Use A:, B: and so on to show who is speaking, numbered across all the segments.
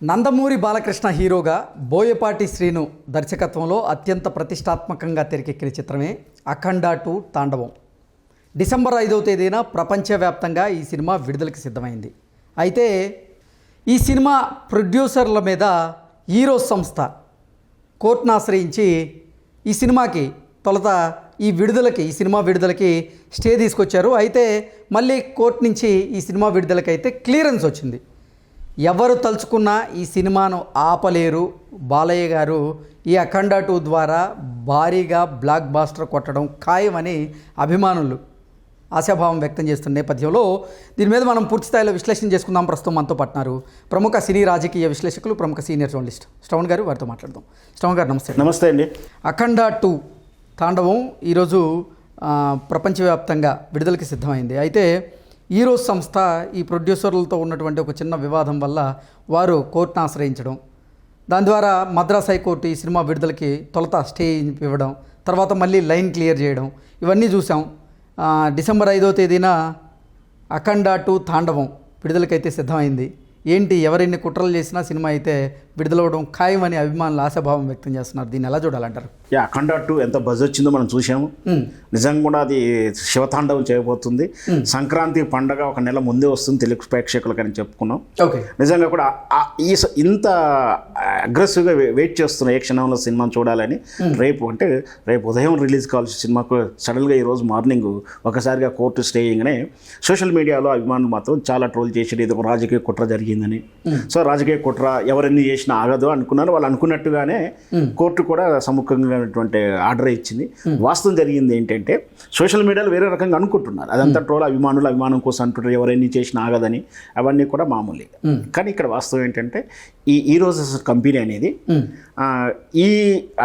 A: నందమూరి బాలకృష్ణ హీరోగా బోయపాటి శ్రీను దర్శకత్వంలో అత్యంత ప్రతిష్టాత్మకంగా తెరకెక్కిన చిత్రమే అఖండ 2 తాండవం. డిసెంబర్ 5వ తేదీన ప్రపంచవ్యాప్తంగా ఈ సినిమా విడుదలకి సిద్ధమైంది. అయితే ఈ సినిమా ప్రొడ్యూసర్ల మీద ఈరోస్ సంస్థ కోర్టును ఆశ్రయించి ఈ సినిమాకి తొలుత ఈ సినిమా విడుదలకి స్టే తీసుకొచ్చారు. అయితే మళ్ళీ కోర్టు నుంచి ఈ సినిమా విడుదలకి అయితే క్లియరెన్స్ వచ్చింది. ఎవరు తలుచుకున్నా ఈ సినిమాను ఆపలేరు. బాలయ్య గారు ఈ అఖండ 2 ద్వారా భారీగా బ్లాక్ బాస్టర్ కొట్టడం ఖాయమని అభిమానులు ఆశాభావం వ్యక్తం చేస్తున్న నేపథ్యంలో దీని మీద మనం పూర్తి స్థాయిలో విశ్లేషణ చేసుకుందాం. ప్రస్తుతం మనతో పట్టినారు ప్రముఖ సినీ రాజకీయ విశ్లేషకులు, ప్రముఖ సీనియర్ జర్నలిస్ట్ శ్రవణ్ గారు. వారితో మాట్లాడదాం. శ్రవణ్ గారు నమస్తే.
B: నమస్తే అండి.
A: అఖండ 2 తాండవం ఈరోజు ప్రపంచవ్యాప్తంగా విడుదలకి సిద్ధమైంది. అయితే ఈరోస్ సంస్థ ఈ ప్రొడ్యూసర్లతో ఉన్నటువంటి ఒక చిన్న వివాదం వల్ల వారు కోర్టును ఆశ్రయించడం, దాని ద్వారా మద్రాస్ హైకోర్టు ఈ సినిమా విడుదలకి తొలుత స్టే ఇవ్వడం, తర్వాత మళ్ళీ లైన్ క్లియర్ చేయడం, ఇవన్నీ చూసాం. డిసెంబర్ 5వ తేదీన అఖండ 2 తాండవం విడుదలకైతే సిద్ధమైంది. ఏంటి, ఎవరెన్ని కుట్రలు చేసినా సినిమా అయితే విడుదలవ్వడం ఖాయమని అభిమానులు ఆశాభావం వ్యక్తం చేస్తున్నారు. దీన్ని ఎలా చూడాలంటారు?
B: అఖండ 2 ఎంత బజ్ వచ్చిందో మనం చూసాము. నిజంగా కూడా అది శివతాండవం చేయబోతుంది. సంక్రాంతి పండగ ఒక నెల ముందే వస్తుంది తెలుగు ప్రేక్షకులకని చెప్పుకున్నాం. నిజంగా కూడా ఇంత అగ్రెసివ్గా వెయిట్ చేస్తున్నాం ఏ క్షణంలో సినిమాను చూడాలని. రేపు ఉదయం రిలీజ్ కావాల్సిన సినిమాకు సడన్గా ఈరోజు మార్నింగ్ ఒకసారిగా కోర్టు స్టే అయ్యగానే సోషల్ మీడియాలో అభిమానులు మాత్రం చాలా ట్రోల్ చేసేది, ఇది ఒక రాజకీయ కుట్ర జరిగిందని. సో రాజకీయ కుట్ర ఎవరన్నీ చేసినా ఆగదు అనుకున్నారు. వాళ్ళు అనుకున్నట్టుగానే కోర్టు కూడా సముఖంగాటువంటి ఆర్డర్ ఇచ్చింది. వాస్తవం జరిగింది ఏంటంటే సోషల్ మీడియాలో వేరే రకంగా అనుకుంటున్నారు. అదంతా ట్రోల్, అభిమానం కోసం అంటుంటారు, ఎవరైనా చేసినా ఆగదని. అవన్నీ కూడా మామూలే. కానీ ఇక్కడ వాస్తవం ఏంటంటే ఈరోజు కంపెనీ అనేది ఈ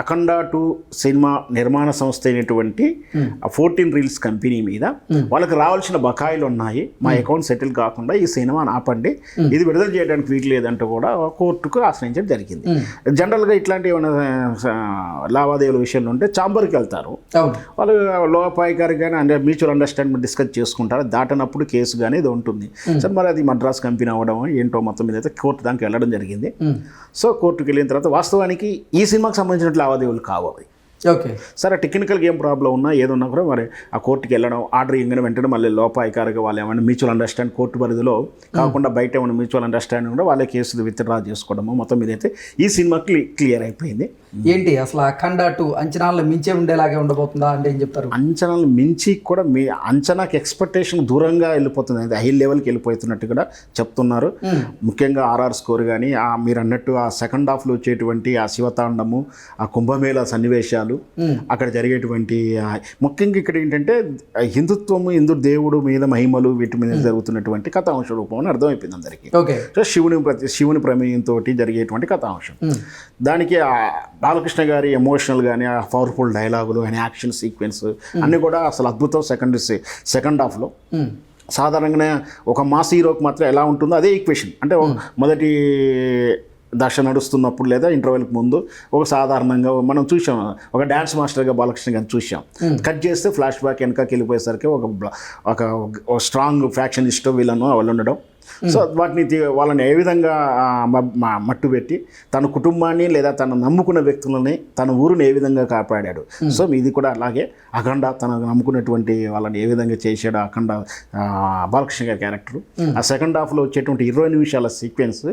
B: అఖండ 2 సినిమా నిర్మాణ సంస్థ అయినటువంటి 14 రీల్స్ కంపెనీ మీద వాళ్ళకి రావాల్సిన బకాయిలు ఉన్నాయి, మా అకౌంట్ సెటిల్ కాకుండా ఈ సినిమాని ఆపండి, ఇది విడుదల చేయడానికి వీలు లేదంటూ కూడా కోర్టుకు ఆశ్రయించడం జరిగింది. జనరల్గా ఇట్లాంటి ఏమైనా లావాదేవీల విషయంలో ఉంటే చాంబర్కి వెళ్తారు. వాళ్ళు లోపాయికారి కానీ అంటే మ్యూచువల్ అండర్స్టాండింగ్ డిస్కస్ చేసుకుంటారు. దాటినప్పుడు కేసు కానీ ఇది ఉంటుంది. సరే, మరి అది మద్రాస్ కంపెనీ అవ్వడం ఏంటో మొత్తం మీద అయితే కోర్టు దానికి వెళ్ళడం జరిగింది. సో కోర్టుకు వెళ్ళిన తర్వాత వాస్తవానికి ఈ సినిమాకి సంబంధించిన లావాదేవీలు కావు అవి. సరే, టెక్నికల్గా ఏం ప్రాబ్లం ఉన్నా ఏదున్నా కూడా మరి ఆ కోర్టుకి వెళ్ళడం, ఆర్డర్ ఇవ్వగానే వెంటనే మళ్ళీ లోపాయికారిగా వాళ్ళు ఏమైనా మ్యూచువల్ అండర్స్టాండింగ్ కోర్టు పరిధిలో కాకుండా బయట ఏమైనా మ్యూచువల్ అండర్స్టాండింగ్ కూడా వాళ్ళ కేసు విత్డ్రా చేసుకోవడము మొత్తం మీద అయితే ఈ సినిమాకి క్లియర్ అయిపోయింది.
A: ఏంటి అసలు అఖండ 2 అంచనాలను మించే ఉండేలాగే ఉండబోతుందా అంటే ఏం చెప్తారు?
B: అంచనాలు మించి కూడా మీ అంచనాకి ఎక్స్పెక్టేషన్ దూరంగా వెళ్ళిపోతుంది, అది హై లెవెల్కి వెళ్ళిపోతున్నట్టు కూడా చెప్తున్నారు. ముఖ్యంగా ఆర్ఆర్ స్కోర్ కానీ మీరు అన్నట్టు ఆ సెకండ్ హాఫ్లో వచ్చేటువంటి ఆ శివతాండము, ఆ కుంభమేళ సన్నివేశాలు, అక్కడ జరిగేటువంటి ముఖ్యంగా ఇక్కడ ఏంటంటే హిందుత్వము, హిందూ దేవుడు మీద మహిమలు వీటి మీద జరుగుతున్నటువంటి కథాంశ రూపం అని అర్థమైపోయింది అందరికీ. సో శివుని ప్రమేయంతో జరిగేటువంటి కథాంశం. దానికి బాలకృష్ణ గారి ఎమోషనల్ కానీ ఆ పవర్ఫుల్ డైలాగులు కానీ యాక్షన్ సీక్వెన్స్ అన్నీ కూడా అసలు అద్భుతం. సెకండ్ హాఫ్లో సాధారణంగా ఒక మాస్ హీరోకి మాత్రం ఎలా ఉంటుందో అదే ఈక్వేషన్. అంటే మొదటి దశ నడుస్తున్నప్పుడు లేదా ఇంటర్వెల్కి ముందు ఒక సాధారణంగా మనం చూసాం, ఒక డ్యాన్స్ మాస్టర్గా బాలకృష్ణ గారిని చూసాం. కట్ చేస్తే ఫ్లాష్ బ్యాక్ వెనకకి వెళ్ళిపోయేసరికి ఒక స్ట్రాంగ్ ఫ్యాక్షనిస్ట్ విలను వాళ్ళు ఉండడం. సో వాళ్ళని ఏ విధంగా మట్టు పెట్టి తన కుటుంబాన్ని లేదా తను నమ్ముకున్న వ్యక్తులని, తన ఊరిని ఏ విధంగా కాపాడాడు. సో ఇది కూడా అలాగే అఖండ తనకు నమ్ముకున్నటువంటి వాళ్ళని ఏ విధంగా చేశాడు అఖండ బాలకృష్ణ గారి క్యారెక్టర్. ఆ సెకండ్ హాఫ్లో వచ్చేటువంటి 20 నిమిషాల సీక్వెన్స్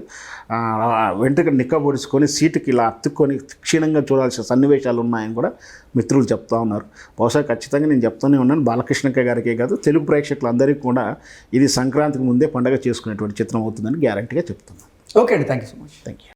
B: వెంట్రుక నిక్కబొడుచుకొని సీటుకి ఇలా అత్తుక్కొని క్షీణంగా చూడాల్సిన సన్నివేశాలు ఉన్నాయని కూడా మిత్రులు చెప్తా ఉన్నారు. బహుశా ఖచ్చితంగా నేను చెప్తూనే ఉన్నాను, బాలకృష్ణ గారికే కాదు తెలుగు ప్రేక్షకులందరికీ కూడా ఇది సంక్రాంతికి ముందే పండగ చేసుకునేటువంటి చిత్రం అవుతుందని గ్యారంటీగా చెప్తున్నాను.
A: ఓకే అండి, thank you so much.
B: Thank you.